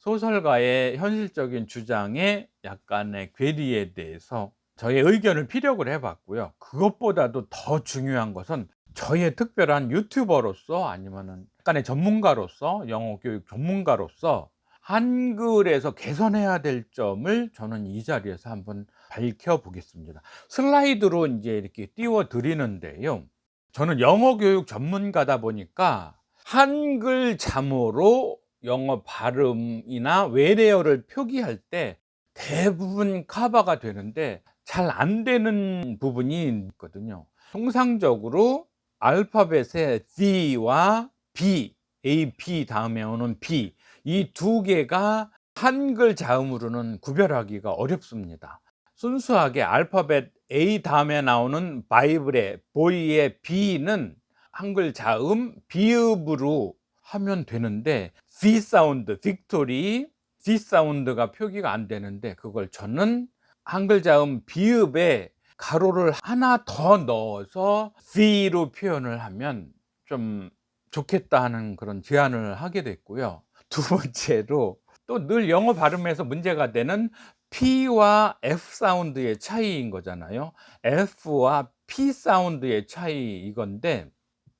소설가의 현실적인 주장에 약간의 괴리에 대해서 저의 의견을 피력을 해 봤고요. 그것보다도 더 중요한 것은 저의 특별한 유튜버로서 아니면은 약간의 전문가로서 영어 교육 전문가로서 한글에서 개선해야 될 점을 저는 이 자리에서 한번 밝혀 보겠습니다. 슬라이드로 인제 이렇게 띄워 드리는데요. 저는 영어 교육 전문가다 보니까 한글 자모로 영어 발음이나 외래어를 표기할 때 대부분 커버가 되는데 잘 안 되는 부분이 있거든요. 통상적으로 알파벳의 D와 B, A, B 다음에 오는 B, 이 두 개가 한글 자음으로는 구별하기가 어렵습니다. 순수하게 알파벳 A 다음에 나오는 바이블의 보이의 B는 한글 자음 비읍으로 하면 되는데 V 사운드, 빅토리, V 사운드가 표기가 안 되는데 그걸 저는 한글 자음 비읍에 가로를 하나 더 넣어서 V로 표현을 하면 좀 좋겠다 하는 그런 제안을 하게 됐고요. 두 번째로 또 늘 영어 발음에서 문제가 되는 P와 F 사운드의 차이인 거잖아요. F와 P 사운드의 차이 이건데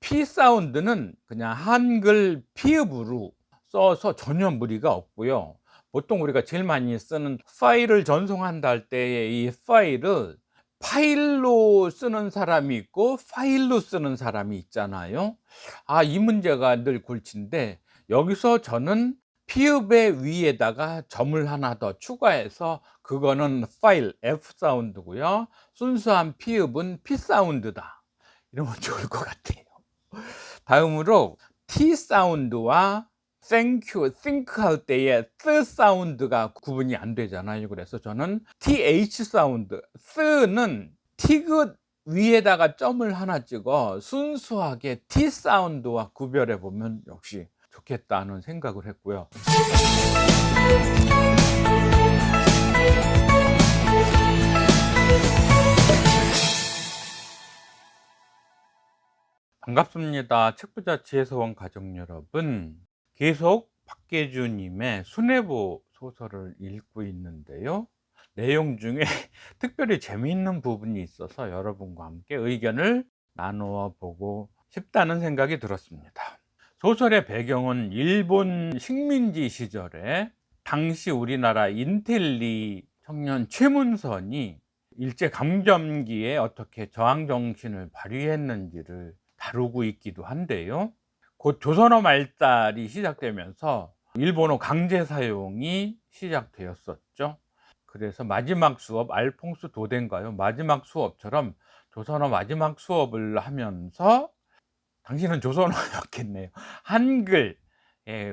P 사운드는 그냥 한글 피읍으로 써서 전혀 무리가 없고요. 보통 우리가 제일 많이 쓰는 파일을 전송한다 할 때의 이 파일을 파일로 쓰는 사람이 있고 파일로 쓰는 사람이 있잖아요. 이 문제가 늘 골치인데 여기서 저는 피읍의 위에다가 점을 하나 더 추가해서 그거는 파일 F 사운드고요. 순수한 피읍은 P 사운드다. 이러면 좋을 것 같아요. 다음으로 T 사운드와 thank you, think 할 때의 th 사운드가 구분이 안 되잖아요. 그래서 저는 th 사운드, th는 티귿 위에다가 점을 하나 찍어 순수하게 T 사운드와 구별해 보면 역시 좋겠다는 생각을 했고요. 반갑습니다. 책부자 지혜서원 가족 여러분, 계속 박계준 님의 수뇌부 소설을 읽고 있는데요. 내용 중에 특별히 재미있는 부분이 있어서 여러분과 함께 의견을 나누어 보고 싶다는 생각이 들었습니다. 소설의 배경은 일본 식민지 시절에 당시 우리나라 인텔리 청년 최문선이 일제강점기에 어떻게 저항정신을 발휘했는지를 다루고 있기도 한데요. 곧 조선어 말달이 시작되면서 일본어 강제 사용이 시작되었었죠. 그래서 마지막 수업, 알퐁스 도대인가요? 마지막 수업처럼 조선어 마지막 수업을 하면서 당신은 조선어였겠네요. 한글의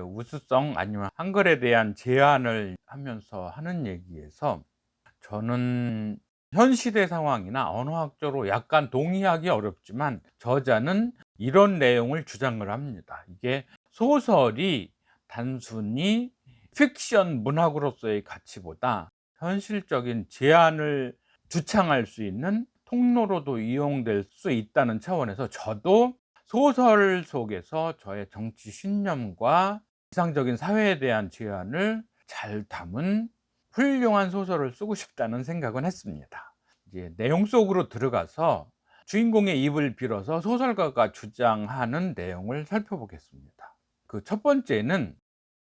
우수성 아니면 한글에 대한 제안을 하면서 하는 얘기에서 저는 현 시대 상황이나 언어학적으로 약간 동의하기 어렵지만 저자는 이런 내용을 주장을 합니다. 이게 소설이 단순히 픽션 문학으로서의 가치보다 현실적인 제안을 주창할 수 있는 통로로도 이용될 수 있다는 차원에서 저도 소설 속에서 저의 정치 신념과 이상적인 사회에 대한 제안을 잘 담은 훌륭한 소설을 쓰고 싶다는 생각은 했습니다. 이제 내용 속으로 들어가서 주인공의 입을 빌어서 소설가가 주장하는 내용을 살펴보겠습니다. 그 첫 번째는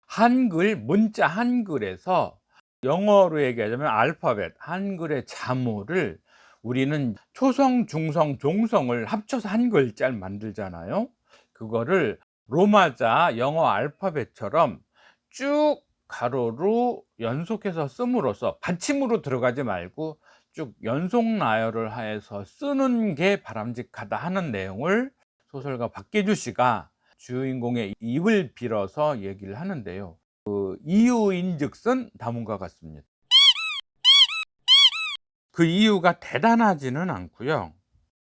한글, 문자 한글에서 영어로 얘기하자면 알파벳, 한글의 자모를 우리는 초성, 중성, 종성을 합쳐서 한 글자를 만들잖아요. 그거를 로마자 영어 알파벳처럼 쭉 가로로 연속해서 씀으로써 받침으로 들어가지 말고 쭉 연속 나열을 해서 쓰는 게 바람직하다 하는 내용을 소설가 박계주 씨가 주인공의 입을 빌어서 얘기를 하는데요. 그 이유인즉슨 다문과 같습니다. 그 이유가 대단하지는 않고요.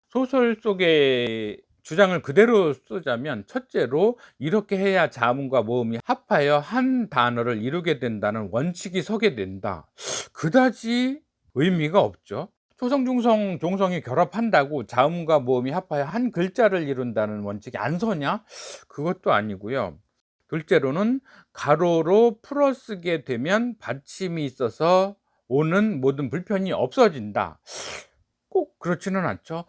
소설 속의 주장을 그대로 쓰자면 첫째로 이렇게 해야 자음과 모음이 합하여 한 단어를 이루게 된다는 원칙이 서게 된다. 그다지 의미가 없죠. 초성, 중성, 종성이 결합한다고 자음과 모음이 합하여 한 글자를 이룬다는 원칙이 안 서냐? 그것도 아니고요. 둘째로는 가로로 풀어쓰게 되면 받침이 있어서 오는 모든 불편이 없어진다. 꼭 그렇지는 않죠.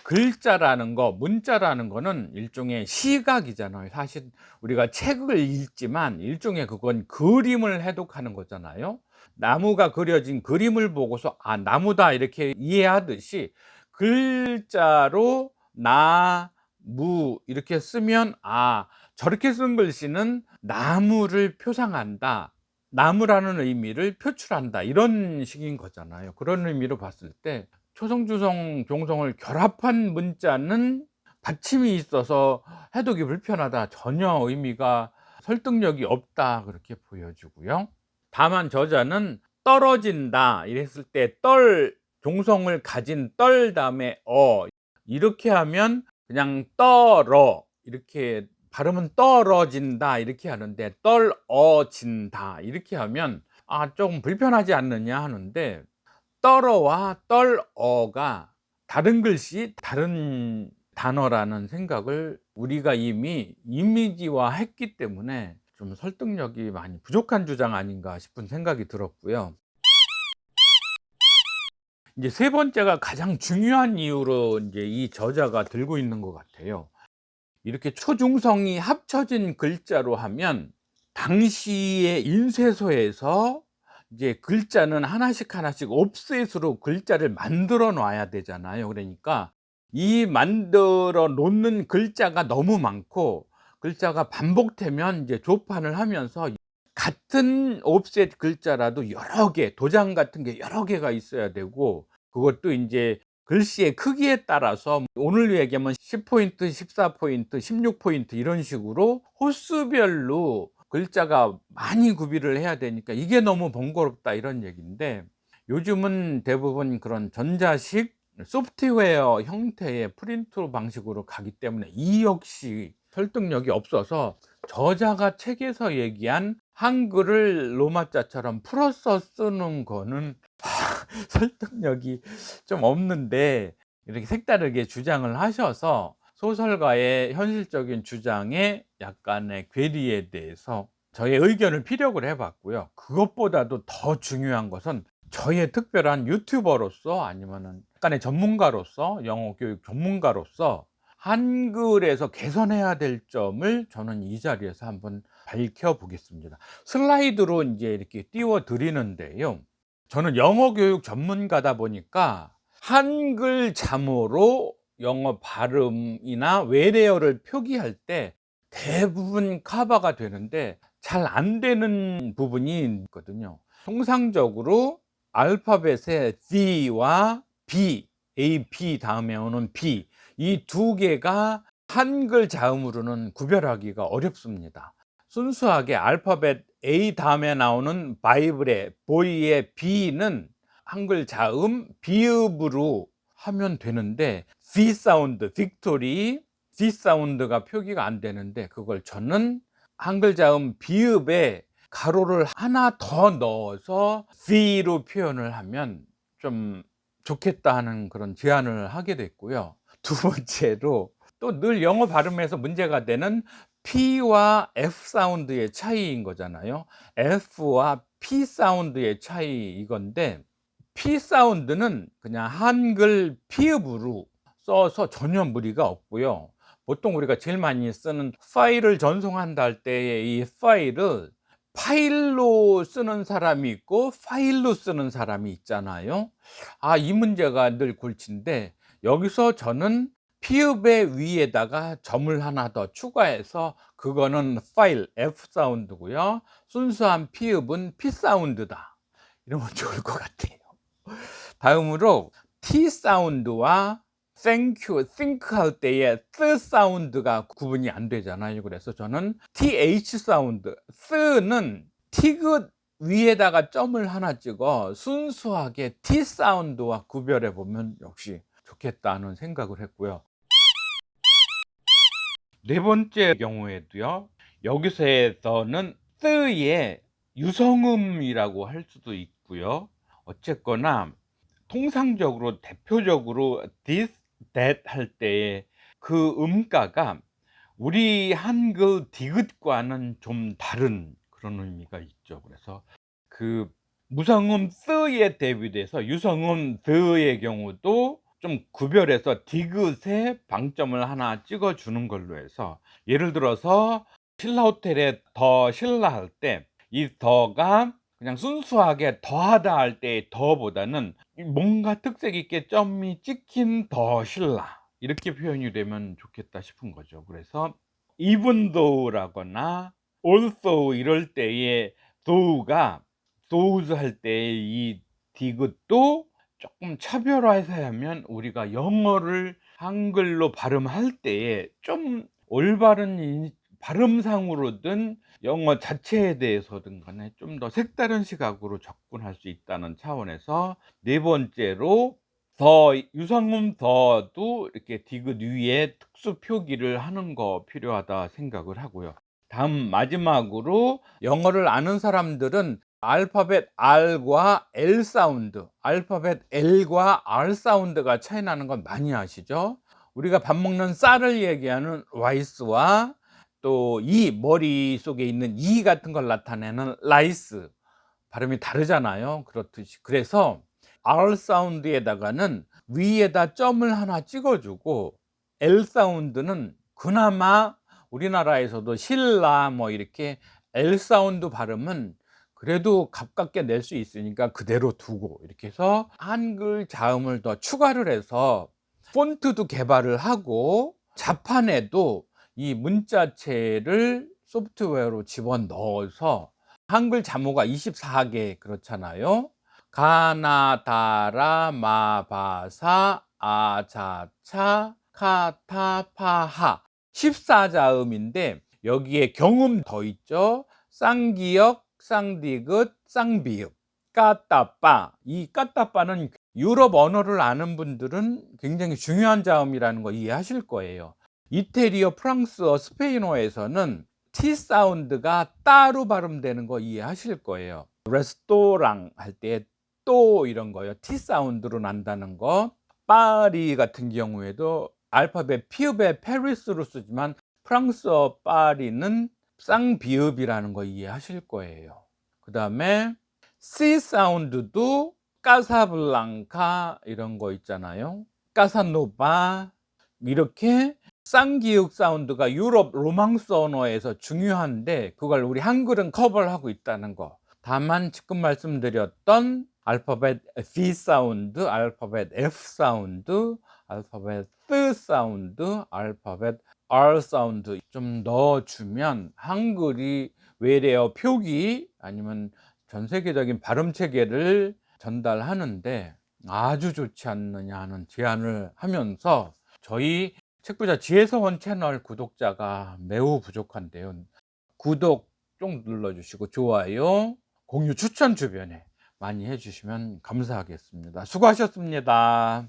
글자라는 거, 문자라는 거는 일종의 시각이잖아요. 사실 우리가 책을 읽지만 일종의 그건 그림을 해독하는 거잖아요. 나무가 그려진 그림을 보고서 '아, 나무다.' 이렇게 이해하듯이 글자로 나무 이렇게 쓰면 '아, 저렇게 쓴 글씨는 나무를 표상한다. 나무라는 의미를 표출한다.' 이런 식인 거잖아요. 그런 의미로 봤을 때 초성, 주성, 종성을 결합한 문자는 받침이 있어서 해독이 불편하다, 전혀 의미가 설득력이 없다, 그렇게 보여지고요. 다만 저자는 떨어진다 이랬을 때 떨, 종성을 가진 떨 다음에 이렇게 하면 그냥 떨어 이렇게 발음은 떨어진다 이렇게 하는데 떨어진다 이렇게 하면 조금 불편하지 않느냐 하는데, 떨어와 떨어가 다른 글씨, 다른 단어라는 생각을 우리가 이미 이미지화했기 때문에 좀 설득력이 많이 부족한 주장 아닌가 싶은 생각이 들었고요. 이제 세 번째가 가장 중요한 이유로 이제 이 저자가 들고 있는 것 같아요. 이렇게 초중성이 합쳐진 글자로 하면 당시의 인쇄소에서 이제 글자는 하나씩 하나씩 옵셋으로 글자를 만들어 놔야 되잖아요. 그러니까 이 만들어 놓는 글자가 너무 많고 글자가 반복되면 이제 조판을 하면서 같은 옵셋 글자라도 여러 개, 도장 같은 게 여러 개가 있어야 되고, 그것도 이제 글씨의 크기에 따라서 오늘 얘기하면 10포인트, 14포인트, 16포인트 이런 식으로 호수별로 글자가 많이 구비를 해야 되니까 이게 너무 번거롭다, 이런 얘기인데, 요즘은 대부분 그런 전자식 소프트웨어 형태의 프린트 방식으로 가기 때문에 이 역시 설득력이 없어서 저자가 책에서 얘기한 한글을 로마자처럼 풀어서 쓰는 거는 설득력이 좀 없는데, 이렇게 색다르게 주장을 하셔서 소설가의 현실적인 주장에 약간의 괴리에 대해서 저의 의견을 피력을 해 봤고요. 그것보다도 더 중요한 것은 저의 특별한 유튜버로서 아니면은 약간의 전문가로서, 영어 교육 전문가로서 한글에서 개선해야 될 점을 저는 이 자리에서 한번 밝혀 보겠습니다. 슬라이드로 이제 이렇게 띄워 드리는데요. 저는 영어 교육 전문가다 보니까 한글 자모로 영어 발음이나 외래어를 표기할 때 대부분 커버가 되는데 잘 안 되는 부분이 있거든요. 통상적으로 알파벳의 D와 B, A, B 다음에 오는 B, 이 두 개가 한글 자음으로는 구별하기가 어렵습니다. 순수하게 알파벳 A 다음에 나오는 바이블의 보이의 B는 한글 자음 비읍으로 하면 되는데, V 사운드, 빅토리, V 사운드가 표기가 안 되는데, 그걸 저는 한글 자음 비읍에 가로를 하나 더 넣어서 V로 표현을 하면 좀 좋겠다 하는 그런 제안을 하게 됐고요. 두 번째로, 또 늘 영어 발음에서 문제가 되는 P와 F 사운드의 차이인 거잖아요. F와 P 사운드의 차이 이건데, P 사운드는 그냥 한글 피읍으로 써서 전혀 무리가 없고요. 보통 우리가 제일 많이 쓰는 파일을 전송한다 할 때의 이 파일을 파일로 쓰는 사람이 있고 파일로 쓰는 사람이 있잖아요. 이 문제가 늘 골치인데, 여기서 저는 피읍의 위에다가 점을 하나 더 추가해서 그거는 파일 F 사운드고요. 순수한 피읍은 P 사운드다, 이러면 좋을 것 같아요. 다음으로 T 사운드와 thank you, think 할 때의 th 사운드가 구분이 안 되잖아요. 그래서 저는 th 사운드, th는 티귿 위에다가 점을 하나 찍어 순수하게 T 사운드와 구별해 보면 역시 좋겠다는 생각을 했고요. 네 번째 경우에도요, 여기서는 th의 유성음이라고 할 수도 있고요. 어쨌거나 통상적으로 대표적으로 this, that 할 때의 그 음가가 우리 한글 디귿과는 좀 다른 그런 의미가 있죠. 그래서 그 무성음 쓰에 대비돼서 유성음 드의 경우도 좀 구별해서 디귿에 방점을 하나 찍어 주는 걸로 해서, 예를 들어서 신라 호텔에 더 신라 할 때 이 더가 그냥 순수하게 더하다 할 때의 더보다는 이 뭔가 특색 있게 점이 찍힌 더 신라, 이렇게 표현이 되면 좋겠다 싶은 거죠. 그래서 even though라거나 also 이럴 때의 though가 those 할 때의 이 디귿도 조금 차별화해서 하면 우리가 영어를 한글로 발음할 때에 좀 올바른 발음상으로든 영어 자체에 대해서든 간에 좀 더 색다른 시각으로 접근할 수 있다는 차원에서, 네 번째로 더 유성음 더도 이렇게 디귿 위에 특수 표기를 하는 거 필요하다 생각을 하고요. 다음 마지막으로 영어를 아는 사람들은 알파벳 R과 L 사운드, 알파벳 L과 R 사운드가 차이 나는 건 많이 아시죠? 우리가 밥 먹는 쌀을 얘기하는 rice와 또 이 머릿속에 있는 이 같은 걸 나타내는 rice, 발음이 다르잖아요. 그렇듯이 그래서 R 사운드에다가는 위에다 점을 하나 찍어 주고, L 사운드는 그나마 우리나라에서도 신라 뭐 이렇게 L 사운드 발음은 그래도 가깝게 낼 수 있으니까 그대로 두고, 이렇게 해서 한글 자음을 더 추가를 해서 폰트도 개발을 하고 자판에도 이 문자체를 소프트웨어로 집어넣어서 한글 자모가 24개 그렇잖아요. 가나다라 마바사 아자차 카타파하 14자음인데 여기에 경음 더 있죠. 쌍기역, 쌍디귿, 쌍비읍, 까따빠. 이 까따빠는 유럽 언어를 아는 분들은 굉장히 중요한 자음이라는 거 이해하실 거예요. 이태리어, 프랑스어, 스페인어에서는 T 사운드가 따로 발음되는 거 이해하실 거예요. 레스토랑 할 때 또 이런 거요. T 사운드로 난다는 거. 파리 같은 경우에도 알파벳 피읍의 페리스로 쓰지만 프랑스어 파리는 쌍비읍이라는 거 이해하실 거예요. 그 다음에 C 사운드도 까사블랑카 이런 거 있잖아요. 까사노바, 이렇게 쌍기역 사운드가 유럽 로망스 언어에서 중요한데 그걸 우리 한글은 커버를 하고 있다는 거. 다만 지금 말씀드렸던 알파벳 V 사운드, 알파벳 F 사운드, 알파벳 T 사운드, 알파벳 R 사운드 좀 넣어주면 한글이 외래어 표기 아니면 전 세계적인 발음 체계를 전달하는데 아주 좋지 않느냐 하는 제안을 하면서, 저희 책부자 지혜서원 채널 구독자가 매우 부족한데요. 구독 좀 눌러주시고 좋아요, 공유, 추천 주변에 많이 해주시면 감사하겠습니다. 수고하셨습니다.